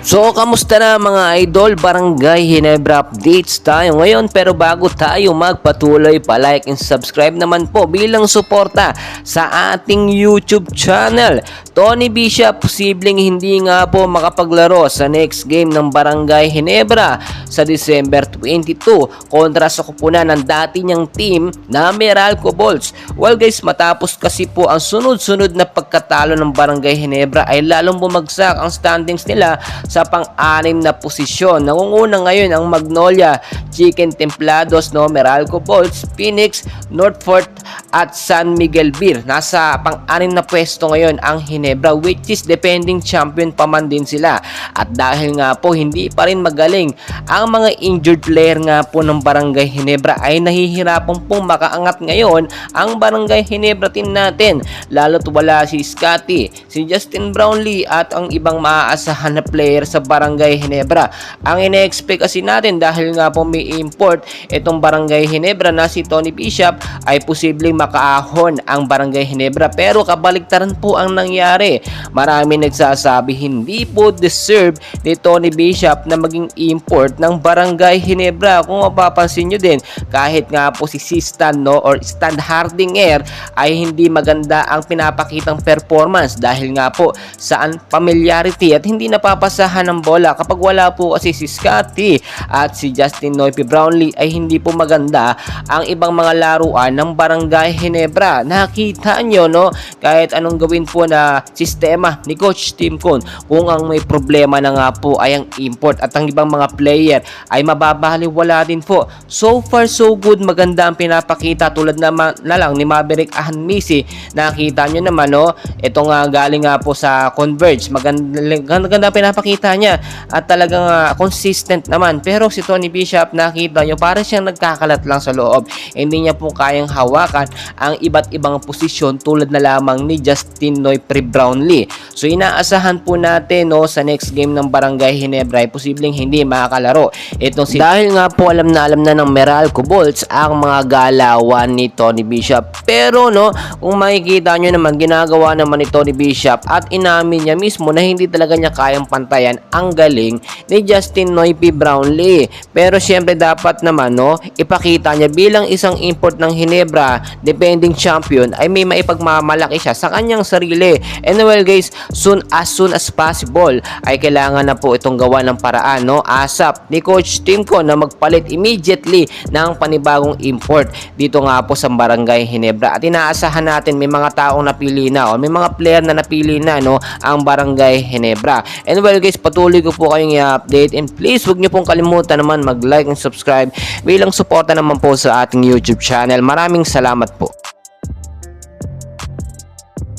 So, kamusta na mga idol? Barangay Ginebra updates tayo ngayon. Pero bago tayo magpatuloy, pa-like and subscribe naman po bilang suporta sa ating YouTube channel. Tony Bishop posibleng hindi nga po makapaglaro sa next game ng Barangay Ginebra sa December 22 kontra sa kupunan ng dati niyang team na Meralco Bolts. Well guys, matapos kasi po ang sunod-sunod na pagkatalo ng Barangay Ginebra ay lalong bumagsak ang standings nila sa pang-anim na posisyon. Nangunguna ngayon ang Magnolia, Chicken Templados, Meralco Bolts, Phoenix, Northfort at San Miguel Beer. Nasa pang-anim na pwesto ngayon ang Ginebra, which is defending champion pa man din sila. At dahil nga po hindi pa rin magaling ang mga injured player nga po ng Barangay Ginebra, ay nahihirapan pong makaangat ngayon ang Barangay Ginebra team natin. Lalo't wala si Scotty, si Justin Brownlee at ang ibang maaasahan na player sa Barangay Ginebra. Ang ine-expect kasi natin dahil nga po may import itong Barangay Ginebra na si Tony Bishop, ay posibleng makaahon ang Barangay Ginebra, pero kabaligtaran po ang nangyari. Marami nagsasabi hindi po deserve ni Tony Bishop na maging import ng Barangay Ginebra. Kung mapapansin nyo din, kahit nga po si Stan or Stan Hardinger ay hindi maganda ang pinapakitang performance dahil nga po sa unfamiliarity at hindi napapasahan ng bola. Kapag wala po kasi si Scotty at si Justin Noype Brownlee, ay hindi po maganda ang ibang mga laruan ng Barangay Ginebra. Nakita nyo, kahit anong gawin po na sistema ni Coach Tim Cone, kung ang may problema na nga po ay ang import at ang ibang mga player ay mababaliwala din po. So far so good, maganda ang pinapakita tulad na lang ni Maverick Ahanmisi. Nakita nyo naman, ito nga galing nga po sa Converge, maganda pinapakita niya at talagang consistent naman. Pero si Tony Bishop, nakita nyo, para siyang nagkakalat lang sa loob. Hindi niya po kayang hawakan ang iba't ibang posisyon tulad na lamang ni Justin Noype Brownlee. So inaasahan po natin sa next game ng Barangay Ginebra ay posibleng hindi makakalaro itong dahil nga po alam na ng Meralco Bolts ang mga galawan ni Tony Bishop. Pero kung makikita nyo naman, ginagawa naman ni Tony Bishop at inamin niya mismo na hindi talaga niya kayang pantayan ang galing ni Justin Noype Brownlee. Pero syempre dapat naman ipakita niya bilang isang import ng Ginebra, defending champion, ay may maipagmamalaki siya sa kanyang sarili. And well guys, soon as possible ay kailangan na po itong gawa ng paraan, ASAP ni Coach Tim Cone na magpalit immediately ng panibagong import dito nga po sa Barangay Ginebra. At inaasahan natin may mga taong napili na o may mga player na napili na ang Barangay Ginebra. And well guys, patuloy ko po kayong i-update, and please huwag niyo pong kalimutan naman mag-like and subscribe bilang suporta naman po sa ating YouTube channel. Maraming salamat po.